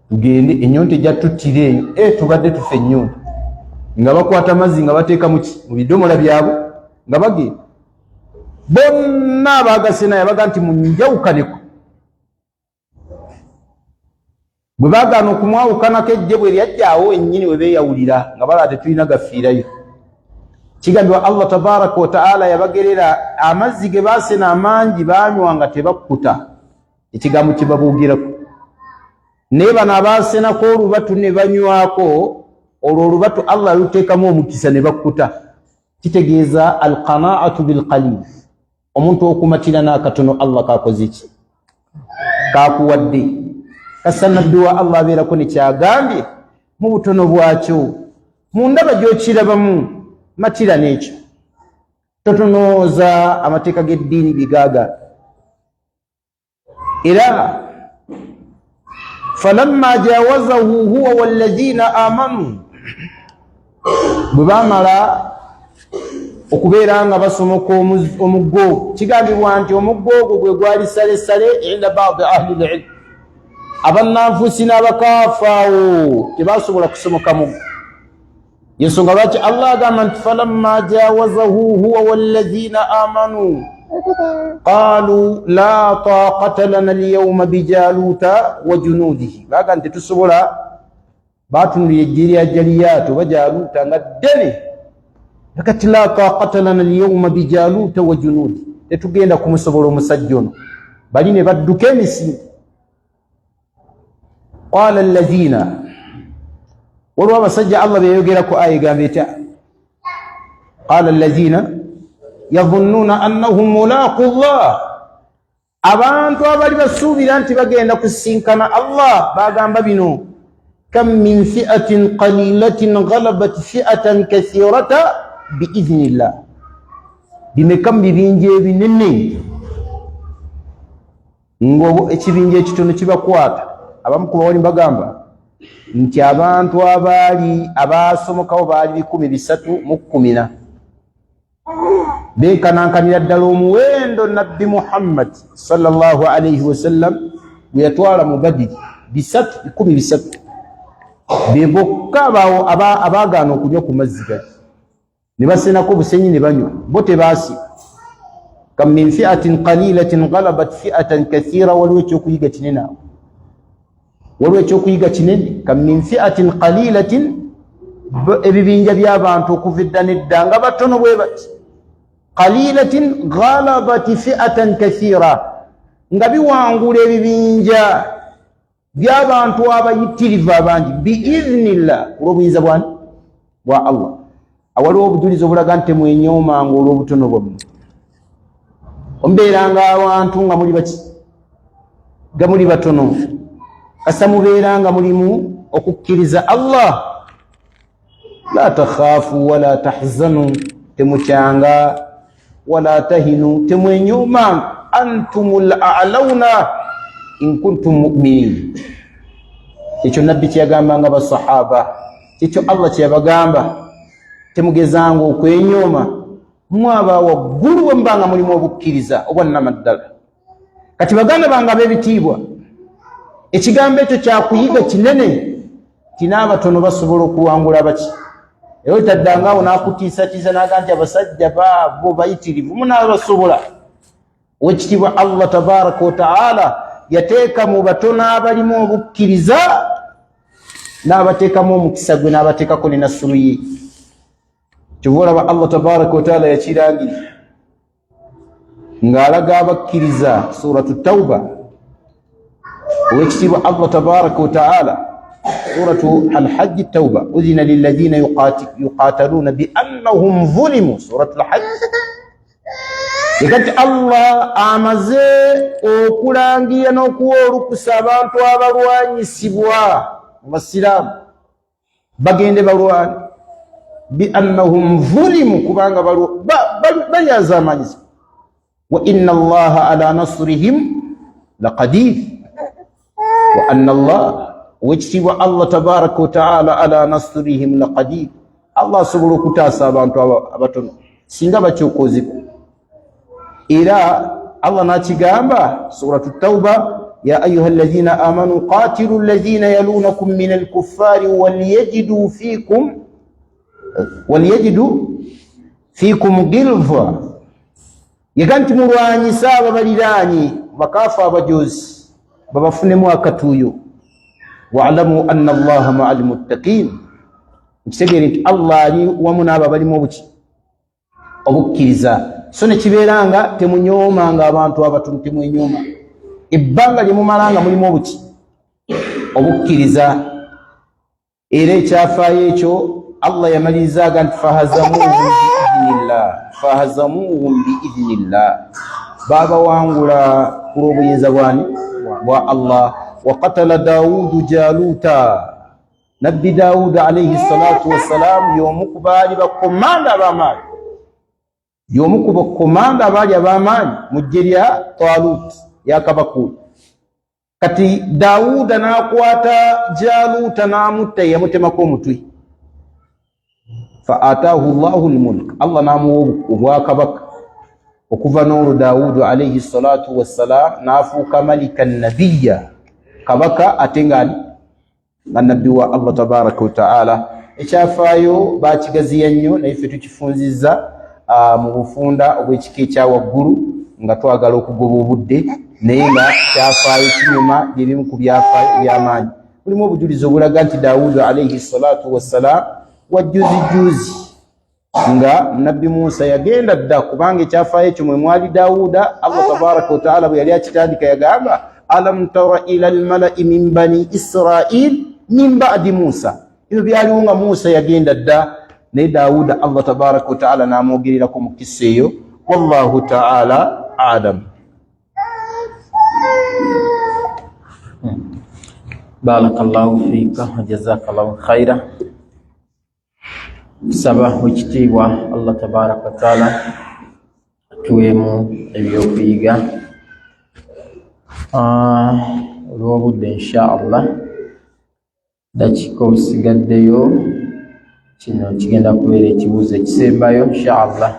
tugende ennyonta ejja tuttira eyo tubadde tufe ennyonta nga bakwata amazzi nga bateeka mu bidomola byabwe nga bagenda bonna abaagasena yabaga nti munjawukaneko bwe baagaana okumwawukanako ejje bwe lyajjaawo ennyini we beeyawulira nga balaba tetulina gafiirayo kigambibwa Allah tabaraka wa taala yabagerera amazzi ge baasena amangi baanywa nga tebakkuta ekigambo kye baboogeraku naye bano abaasenako olubatu ne banywako olwo olubatu Allah luteekamu omukisa ne bakkuta kitegeeza alqanaatu bilqalil omuntu okumatira n'akatono Allah kakoze ki kakuwadde kasanadduwa Allah abeerako ne kyagambye mu butono bwakyo mu ndaba gy'okirabamu matira n'ekyo totonooza amateeka g'eddiini bigaaga era falamma jawazahu huwa walladhina amanu bwe baamala okubeera nga basomoka omuggo kigambibwa nti omuggo ogwo gwe gwali salesale inda baadi ahli lilm abannanfuusi n'abakaafaawo tebasobola kusomoka muggo yensonga lwaki Allah agamba nti falamma jawazahu huwa walladhina amanu qalu la taqata lana alyawma bijaluta wa junudihi baga nti tusobola batunulira ejje lya jaliyaato bajaluta nga ddene kati la taqata lana alyawma bijaluta wa junudi tetugenda kumusobola omusajja ono bali ne badduka emisinde qala alladhina waliwo abasajja Allah beyogerako aya egamba etya qala alladhina yadhunnuna annahum mulaqu llah abantu abali basuubira nti bagenda kusinkana Allah bagamba bino kam min fi'atin qalilatin ghalabat fi'atan kathirata biidhnillah bimekam bibinja ebinene ngo ekibinja ekitono kibakwata abamu ku bawali bagamba nti abantu abasomokawo baali 314 beekanankanira ddala omuwendo nabbi Muhammad sallallahu alayhi wasallam bwe yatwala mu Badiri 13 be bokka abaagaana okunywa ku mazzi gali ne basenako busenyi ne banywa bo tebaasi kam min fi'atin qalilatin ghalabat fi'atan kathira waliwo ekyokuyiga kinene awo waliwo ekyokuyiga kinene kam min fi'atin qalilatin ebibinja by'abantu okuva edda nedda nga batono bwe bati qalilatin ghalabat fi'atan kathira nga biwangula ebibinja by'abantu abayitirivu abangi biidhnillah olw'obuyinza bwa Allah awaliwo obujulizi obulaga nti mwenyoomanga olw'obutono bwammwe omubeeranga abantu nga muli baki nga muli batono kasa mubeeranga mulimu okukkiriza Allah la takhaafu wala tahzanu temukyanga wala tahinu temwenyoomanga antumul a'launa in kuntum mu'minin ekyo nabbi kyeyagambanga basahaba ekyo Allah kyeyabagamba temugezanga okwenyooma mwaba waggulu wembanga mulimu obukkiriza obwannamaddala kati baganda bange ab'ebitiibwa ekigambo ekyo kyakuyiga kinene tinabatono basobola okuwangula baki era otaddangawo n'akutiisatiisa n'aga nti abasajja baabo bayitirivu munaaba basobola owekitiibwa Allah tabaraka wa taala yateeka mu batono abalimu obukkiriza n'abateekamu omukisa gwe n'abateekako ne nasulu ye kyova olaba Allah tabaraka wa taala yakirangira ng'alaga abakkiriza suratu tawba ويكتب الله تبارك وتعالى سورة الحج التوبة أذن للذين يقاتلون بأنهم ظلموا سورة الحج يقول الله أمزي وكلانجي نوكور كسابان توابروان يسيبوا والسلام بغين بروان بأنهم ظلموا كبانغ بل يا زمان وإن الله على نصرهم لقدير وأن الله ويجتب الله تبارك وتعالى على نصرهم لقدير الله سبحانه كتاسا بانتو أبطن سنغا بچوكوزي إلى الله ناتيغامبا سورة التوبة يا أيها الذين آمنوا قاتلوا الذين يلونكم من الكفار وليجدوا فيكم غلظة يغانت مرواني سابا بلداني وكافا بجوز بابفنموا كتويو واعلموا أن الله مع المتقين نسجلت الله ومنا بابلمو بچي obukkiriza so ne kibeeranga temunyoomanga abantu abatono temwenyoma ebbanga lye mumalanga mulimu obuki obukkiriza era ekyafaayo ekyo Allah yamalirizaga nti fahazamuhum biidhnillah babawangula ku lw'obuyinza bwani bwa Allah وقتل داود جالوتا نبي داود عليه الصلاة والسلام يومك بالي بكماندا باماني يومك بكماندا بالي باماني مجريا طالوت يا كبكو كتي داود ناقواتا جالوتا ناموتا يمتمكو متوي فآتاه الله الملك الله نامو وكبك وكفى نور داود عليه الصلاة والسلام نافوك ملك النبي kabaka atengani na nabbi wa Allah tabaraka wa taala ekyafayo bakigaziya nnyo naye ffe tukifunziza mu bufunda obw'ekika ekya waggulu nga twagala okugoba obudde naye nga kyafayo kinyuma ebimu ku byafaayo by'amaanyi mulimu obujulizi obulaga nti Daawudu alayhi salatu wassalam wajjuzijuzi nga nabbi Musa yagenda dda kubanga ekyafaayo ekyo mwe mwali Daawuda Allah tabaraka wa taala bwe yali akitandika yagamba ألم تر إلى الملأ من بني إسرائيل من بعد موسى إذا بياليون موسى يجين الدا ني داود الله تبارك وتعالى ناموغيري لكم كسيو والله تعالى أعلم بارك الله فيك وجزاك الله خيرا سبا وجتيوا الله تبارك وتعالى تويمو ebyokuyiga olw'obudde inshallah dakiika obusigaddeyo kino kigenda kubeera ekibuuzo ekisembayo inshallah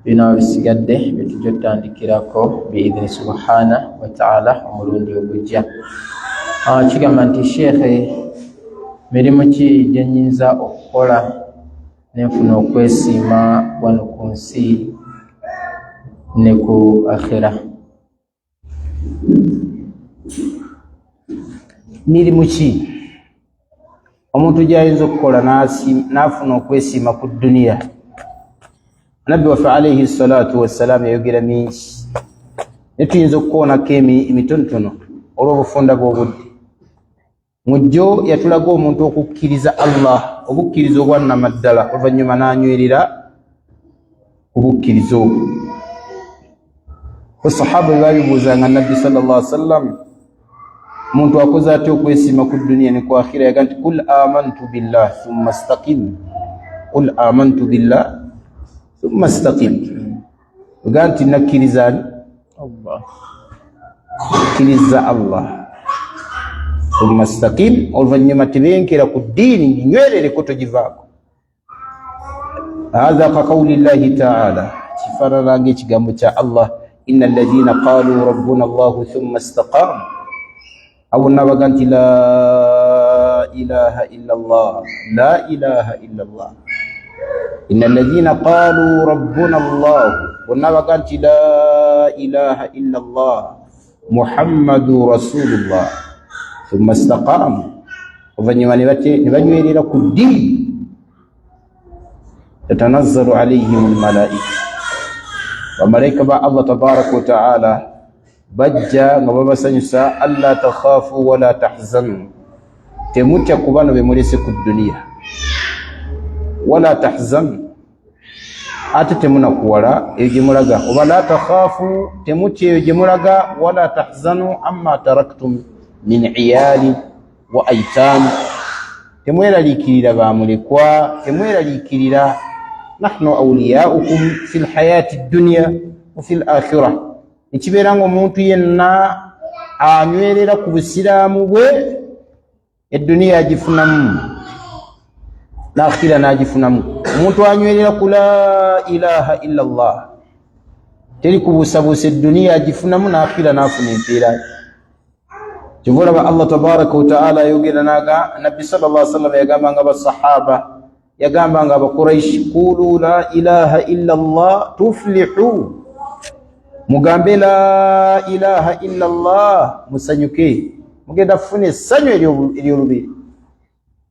bino bisigadde byetujja otandikirako biidhini subhana wa ta'ala omulundi ogujja kigamba nti sheekhe mirimu ki gye nnyinza okukola nenfuna okwesiima wano ku nsi ne ku akhira mirimu ki omuntu gy'ayinza okukola n'afuna okwesiima ku dduniya nabbi waffe alayhi salatu wassalaamu yayogera mingi ne tuyinza okukoonako emitonotono olw'obufunda bw'obudde mujjo yatulaga omuntu okukkiriza Allah obukkiriza obwannamaddala oluvannyuma n'anywerera obukkiriza obwo الصحابة يبوزان النبي صلى الله عليه وسلم من توقزاتي وكويسيما كل الدنيا نكو آخرة يقول قل آمنت بالله ثم استقم قل آمنت بالله ثم استقم وقالت إنك كريزان الله كريزا الله ثم استقم والفنما تبين كلا كدين نيوير لكتو جفاكو هذا كقول الله تعالى شفر راجيش قامتا الله إن الذين قالوا ربنا الله ثم استقاموا أو النبغانت لا إله إلا الله لا إله إلا الله إن الذين قالوا ربنا الله والنبغانت لا إله إلا الله محمد رسول الله ثم استقاموا وفنما نبني لكم الدين تتنزل عليهم الملائكة وملائكة الله تبارك وتعالى bajja nga babasanyusa alla takhafu wala tahzanu temutya ku bano be mulese ku duniya wala tahzanu ate temunakuwala eyo gye mulaga oba la takhafu temutya eyo gye mulaga wala tahzanu amma taraktum min iyali wa aitam temweraliikirira bamulekwa temweraliikirira nahnu awliyaukum fi lhayati dunya wa fi lakhira nekibeera nga omuntu yenna anywerera ku busiraamu bwe edduniya agifunamu n'akhira n'agifunamu omuntu anywerera ku la ilaha illa allah teri kubuusabuusa edduniya agifunamu n'akhira n'afuna empeera kyova olaba allah tabaraka wataala ayogera naga nabbi sallallahu alaihi wasallam yagambanga basahaba yagambanga abakuraishi qulu la ilaha illa allah tuflihu mugambe la ilaha illa allah musanyuke mugenda kufuna essanyu ery'olubiri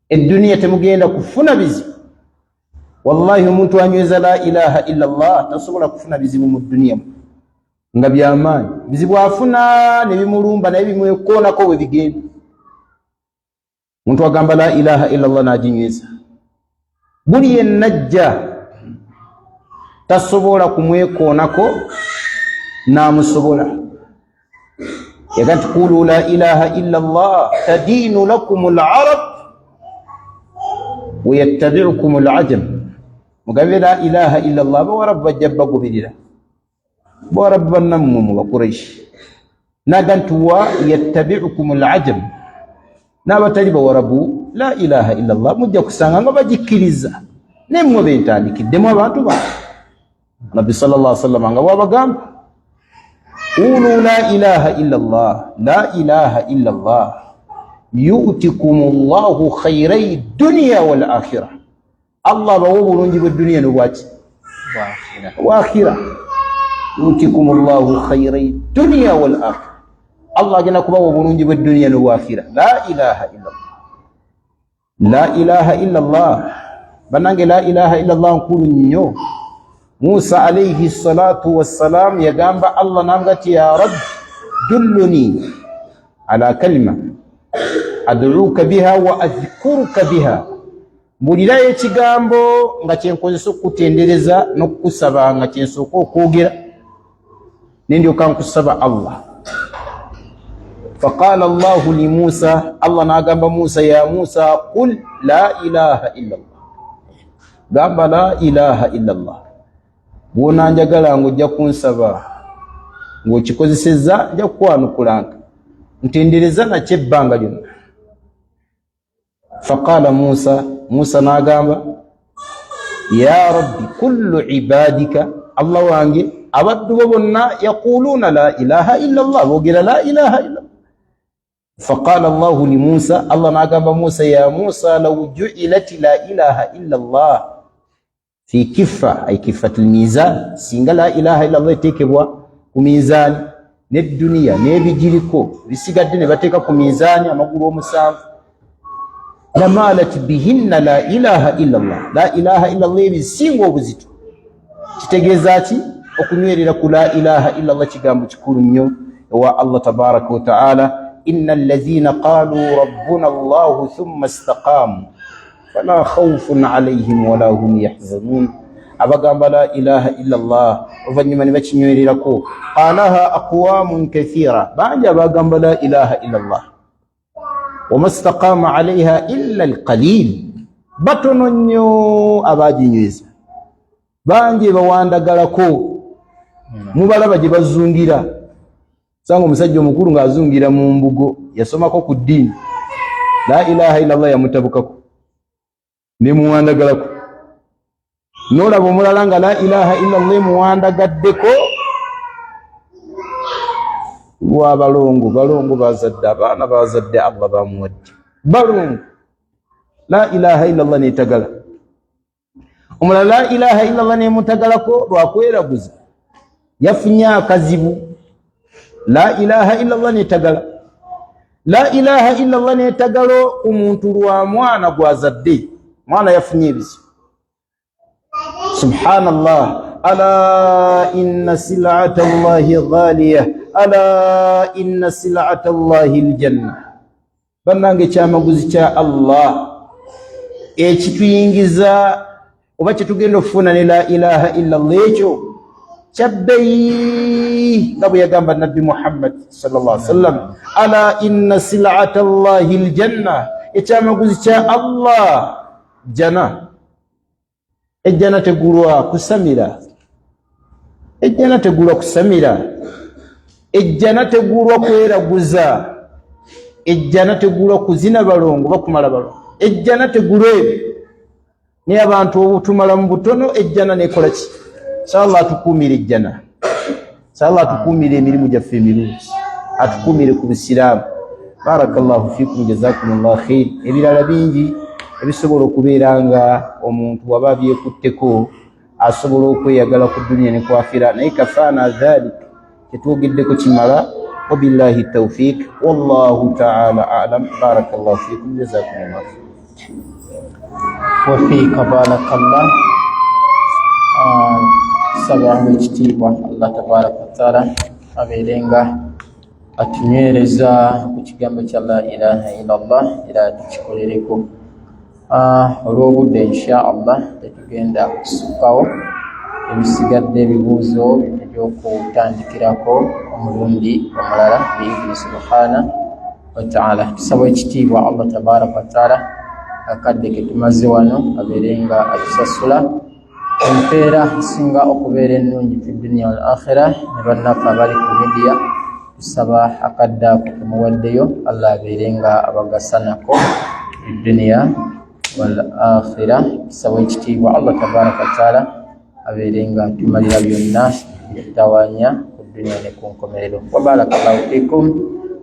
edduniya temugenda kufuna bizibu wallahi omuntu anyweza la ilaha illa allah tasobola kufuna bizibu mu dduniya nga byamaanyi bizibu afuna ne bimulumba naye bimwekoonako bwe bigenda omuntu agamba la ilaha illa allah n'aginyweza buli yennajja tasobola kumwekoonako namusobola yagati qulu la ilaha illa allah tadinu lakum al-arab wa yattabi'ukum al-ajam mugambe la ilaha illa allah bawarabu bajja bagubirira bawarabu bannammwe mu bakuraishi nagantu wa yattabi'ukum al-ajam n'abatali bawarabu la ilaha illa allah mujja kusanga nga bagikkiriza nemmwe bentandikiddemu abantu ba nabbi sallallahu alaihi wasallam nga bwabagamba qulu la ilaha illa allah la ilaha illa allah yu'tikum allahu khayrai dunya wal akhirah allah bawo bulungi bw'edduniya n'obwaki bw'akhira yu'tikum allahu khayrai dunya wal akhirah allah agenda kubawa obulungi bw'edduniya n'obwakhira la ilaha illa allah la ilaha illa allah banange la ilaha illa allah nkulu nnyo Musa alayhi salatu wassalam yagamba Allah namgati ya Rabb dulluni ala kalima ad'uka biha wa adhkuruka biha mbulira ekigambo nga kyenkozesa okutendereza n'okusaba nga kyensooka okwogera nendyoka nkusaba Allah faqala Allah li Musa Allah nagamba Musa ya Musa qul la ilaha illa Allah gamba la ilaha illa Allah bwona njagala ng'ojja kunsaba ng'okikozesezza nja kukwanukulanga ntendereza nakyo ebbanga lyonna faqala Musa n'agamba ya rabbi kullu ibadika Allah wange abaddu bo bonna yaquluuna la ilaha illa Allah boogera la ilaha illa Allah faqala Allah li Musa Allah n'agamba Musa ya Musa law ju'ilat la ilaha illa Allah fi kiffa ay kiffatul mizan singa la ilaha illa Allah tekebwa ku mizani n'edduniya n'ebigiriko bisigadde ne bateeka ku mizani amagulu omusanvu lamalat bihinna la ilaha illa Allah la ilaha illa Allah ebisinga obuzito kitegeeza ki okunywerera ku la ilaha illa Allah kigambo kikulu nnyo ewa Allah tabaraka wa ta'ala innal ladhina qalu rabbuna Allah thumma istaqamu fala khawfun alayhim wala hum yahzanun abagamba la ilaha illa Allah oluvannyuma ne bakinywererako qalaha aqwamun kathira bangi abagamba la ilaha illa Allah wama istaqama alayha illa alqalil batono nnyo abaginyweza bangi bawandagalako mubalaba gye bazungira sanga omusajja omukulu ng'azungira mu mbugo yasomako ku ddiini la ilaha illa Allah yamutabukako ne muwandagalako n'olaba omulala nga la ilaha illa Allah muwandagaddeko lwabalongo balongo bazadde abaana bazadde Allah bamuwadde balongo la ilaha illa Allah netagala omulala la ilaha illa Allah nemutagalako lwakweraguza yafunye akazibu la ilaha illa Allah netagala la ilaha illa Allah netagalo omuntu lwa mwana gwazadde mwana yafunye ebizibu subhanallah ala inna sil'ata Allahi ghaliyah ala inna sil'ata Allahi aljanna. Bannange kyamaguzi kya Allah ekituyingiza oba kyetugenda okufuna ne la ilaha illa Allah ekyo kyabbeyi nga bwe yagamba Nabbi Muhammad sallallahu alaihi wasallam, ala inna sil'ata Allahi aljanna, ekyamaguzi kya Allah jana. Ejjana tegulwa kusamira, ejjana tegulwa kusamira, ejjana tegulwa kweraguza, ejjana tegulwa kuzina balongo bakumala balongo, ejjana tegulwa ebyo. Naye abantu obutumala mu butono ejjana nekola ki? Inshallah atukuumire ejjana, inshallah atukuumire emirimu gyaffe emirungi, atukuumire ku Busiraamu. Barakallahu fikum, jazakumullahu khair. Ebirala bingi ebisobola okubeera nga omuntu waba byekutteko asobola okweyagala ku dunya ne ku akhira, naye kafaana dhalik kyetwogeddeko kimala. Wabillahi tawfiq, wallahu ta'ala a'lam. Barakallahu fikum, jazakumullahu khair. Wafiika barakallah. Sabangu ekitiibwa Allah tabaraka wa taala abeerenga atunywereza ku kigambo kya la ilaha illallah era tukikolereko. Olw'obudde insha Allah tetugenda kusukkawo, ebisigadde ebibuuzo ebyokutandikirako omulundi omulala biidhni subhana wa ta'ala. Tusaba ekitiibwa Allah tabaraka wa taala akadde ke tumaze wano abeerenga atusasula empeera esinga okubeera ennungi fi dunya wal akhira. Ne bannaffe abali ku media tusaba akadde ako tumuwaddeyo Allah abeerenga abaгаsanako fi dunya wal akhira. Tusaba ekitiibwa Allah tabaraka wa taala abeerenga tumalira byonna bitawanya ku dunya ne ku nkomerero. Wa barakallahu fikum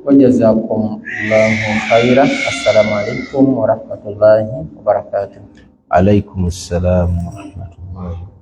wa jazakumullahu khaira. Assalamu alaikum wa rahmatullahi wa barakatuh. Alaikumus salam wa rahmatullahi.